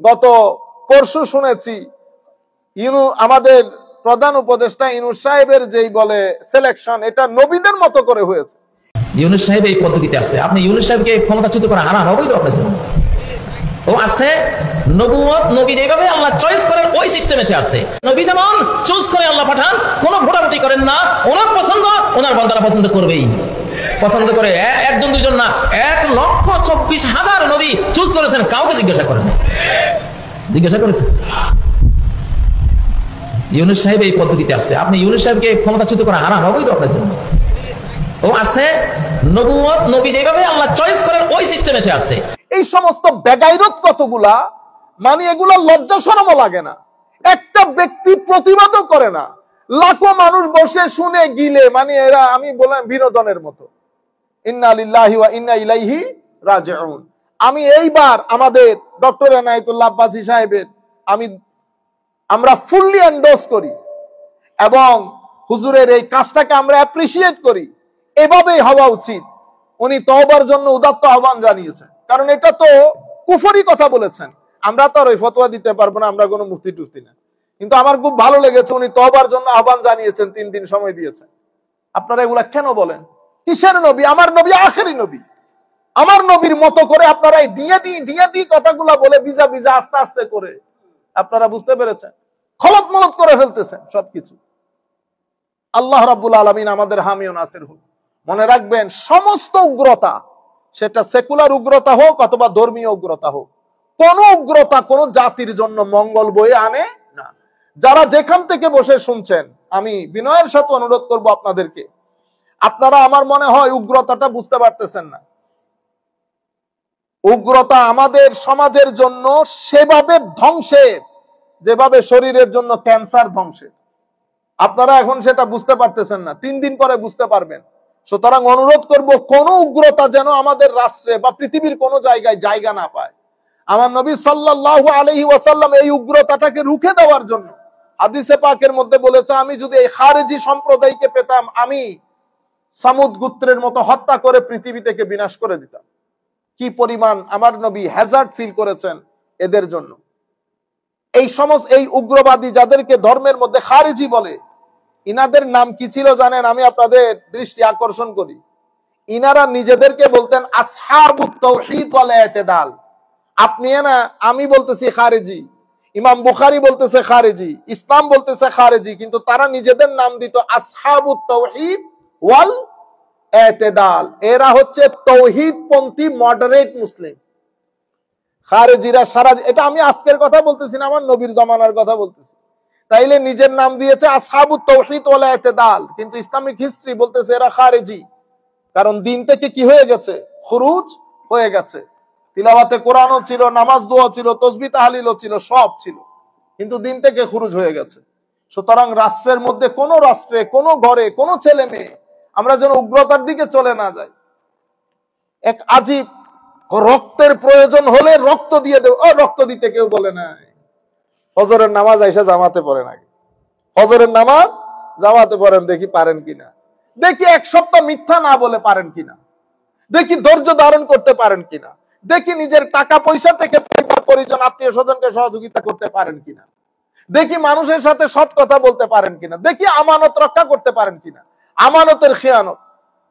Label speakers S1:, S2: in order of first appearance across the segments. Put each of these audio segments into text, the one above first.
S1: গত পরশু শুনেছি আমাদের প্রধান উপদেষ্টা ইউনূস সাহেবের যেই বলে সিলেকশন, এটা নবীদের মতো করে হয়েছে।
S2: ইউনূস সাহেব এই পদ্ধতিতে আসছে। আপনি ইউনূস সাহেবকে ক্ষমতাচ্যুত করা হারাম, অবৈধ আপনার জন্য। ও আসছে নবুয়ত, নবী যেভাবে আল্লাহ চয়েস করেন ওই সিস্টেমে সে আসছে। নবী যেমন চুজ করে আল্লাহ পাঠান, কোনো ভোটাভুটি করেন না, ওনার পছন্দ ওনার বান্দারা পছন্দ করবেই। পছন্দ করে একজন দুজন না, 1,24,000 নবী চুজ করেছেন, কাউকে জিজ্ঞাসা করেন, জিজ্ঞাসা করেছেন। ইউনূস সাহেব এই পদ্ধতিতে আসছে। আপনি ইউনূস সাহেবকে ক্ষমতাচ্যুত করা হারাম, অবৈধ আপনার জন্য। ও আসছে নবুয়ত, নবী যেভাবে আল্লাহ চয়েস করেন ওই সিস্টেমে সে আসছে।
S1: এই সমস্ত বেগাইরত কতগুলা, মানে এগুলা লজ্জা শরমও লাগে না। একটা ব্যক্তি প্রতিবাদও করে না, লাখো মানুষ বসে শুনে গিলে, মানে এরা আমি বললাম বিনোদনের মতো। ইন্না লিল্লাহি ওয়া ইন্না ইলাইহি রাজিউন। আমি এইবার আমাদের ডক্টর এনায়েতুল্লাহ আব্বাসী সাহেবের আমরা ফুললি এন্ডোর্স করি এবং হুজুরের এই কাজটাকে আমরা অ্যাপ্রিসিয়েট করি। এভাবেই হওয়া উচিত। উনি তওবার জন্য উদাত্ত আহ্বান জানিয়েছেন, কারণ এটা তো কুফরি কথা বলেছেন। আমরা তো আর ওই ফতোয়া দিতে পারবো না, আমরা কোনো মুফতি টুফতি না। কিন্তু আমার খুব ভালো লেগেছে, উনি তওবার জন্য আহ্বান জানিয়েছেন, 3 দিন সময় দিয়েছেন। আপনারা এগুলা কেন বলেন? কিসের নবী? আমার নবী আখেরি নবী। আমার নবীর মতো করে আপনারা এই ডিয়াটি কথাগুলা বলে ভিজা ভিজা আস্তে আস্তে করে আপনারা বুঝতে পেরেছেন, খলত মলত করে ফেলতেছেন সবকিছু। আল্লাহ রাব্বুল আলামিন আমাদের হামি ও নাসির হোক। মনে রাখবেন, সমস্ত উগ্রতা, সেটা সেকুলার উগ্রতা হোক অথবা ধর্মীয় উগ্রতা হোক, কোন উগ্রতা কোন জাতির জন্য মঙ্গল বয়ে আনে না। যারা যেখান থেকে বসে শুনছেন, আমি বিনয়ের সাথে অনুরোধ করব আপনাদেরকে, আপনারা আমার মনে হয় উগ্রতাটা বুঝতে পারতেছেন না। উগ্রতা আমাদের সমাজের জন্য সেভাবে ধ্বংসের, যেভাবে শরীরের জন্য ক্যান্সার ধ্বংসের। আপনারা এখন সেটা বুঝতে পারতেছেন না, 3 দিন পরে বুঝতে পারবেন। সুতরাং অনুরোধ করব, কোন উগ্রতা যেন আমাদের রাষ্ট্রে বা পৃথিবীর কোন জায়গায় জায়গা না পায়। আমার নবী সাল্লাল্লাহু আলাইহি ওয়াসাল্লাম এই উগ্রতাটাকে রুখে দেওয়ার জন্য হাদিসে পাকের মধ্যে বলেছে, আমি যদি এই খারেজি সম্প্রদায়কে পেতাম, আমি সামুদ গোত্রের মতো হত্যা করে পৃথিবী থেকে বিনাশ করে দিতাম। কি পরিমাণ আমার নবী হ্যাজার্ড ফিল করেছেন এদের জন্য। এই সমস্ত এই উগ্রবাদী যাদেরকে ধর্মের মধ্যে খারেজি বলে, ইনাদের নাম কি ছিল জানেন? আমি আপনাদের দৃষ্টি আকর্ষণ করি। ইনারা নিজেদেরকে বলতেন আসহাবুত তাওহীদ ওয়াল ইতিদাল। আপনি না, আমি বলতেছি খারেজি, ইমাম বুখারী বলতেছে খারেজি, ইসলাম বলতেছে খারেজি, কিন্তু তারা নিজেদের নাম দিত আসহাবুত তাওহীদ ওয়াল ইতিদাল। এরা হচ্ছে তাওহীদপন্থী মডারেট মুসলিম। খারেজিরা সারা, এটা আমি আজকের কথা বলতেছি না, আমার নবীর জামানার কথা বলতেছি। তাইলে নিজের নাম দিয়েছে আসহাবুত তাওহীদ ওয়াল ইতিদাল, কিন্তু ইসলামিক হিস্ট্রি বলতেছে এরা খারেজি। কারণ দিন থেকে কি হয়ে গেছে? খুরুজ হয়ে গেছে। তিলাওয়াতে কোরআনও ছিল, নামাজ দোয়া ছিল, তাসবিহ তাহলিলও ছিল, সব ছিল, কিন্তু দিন থেকে খুরুজ হয়ে গেছে। সুতরাং রাষ্ট্রের মধ্যে, কোন রাষ্ট্রে, কোন ঘরে, কোন ছেলে মেয়ে আমরা যেন উগ্রতার দিকে চলে না যাই। এক আজীব, রক্তের প্রয়োজন হলে রক্ত দিয়ে দেব, রক্ত দিতে কেউ বলে না। ফজরের নামাজ আইসা জামাতে পড়েন, আগে ফজরের নামাজ জামাতে পড়েন, দেখি পারেন কিনা, দেখি 1 সপ্তাহ মিথ্যা না বলে পারেন কিনা, দেখি ধৈর্য ধারণ করতে পারেন কিনা, দেখি নিজের টাকা পয়সা থেকে পরিবার পরিজন আত্মীয় স্বজনকে সহযোগিতা করতে পারেন কিনা, দেখি মানুষের সাথে সৎ কথা বলতে পারেন কিনা, দেখি আমানত রক্ষা করতে পারেন কিনা। আমানতের খেয়ানত,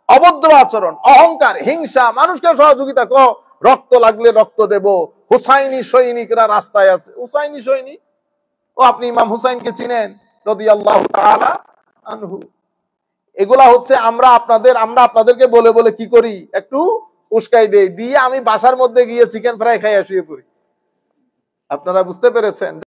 S1: অভদ্র আচরণ, অহংকার, হিংসা, মানুষকে সহযোগিতা, রক্ত লাগলে রক্ত দেব, হুসাইনি সৈনিকরা রাস্তায় আছে। হুসাইনি সৈনিক? ও আপনি ইমাম হুসাইনকে চিনেন রাদিয়াল্লাহু তাআলা আনহু। এগুলা হচ্ছে আমরা আপনাদেরকে বলে বলে কি করি, একটু উস্কাই দেই, দিয়ে আমি বাসার মধ্যে গিয়ে চিকেন ফ্রাই খাইয়া শুয়ে পড়ি। আপনারা বুঝতে পেরেছেন?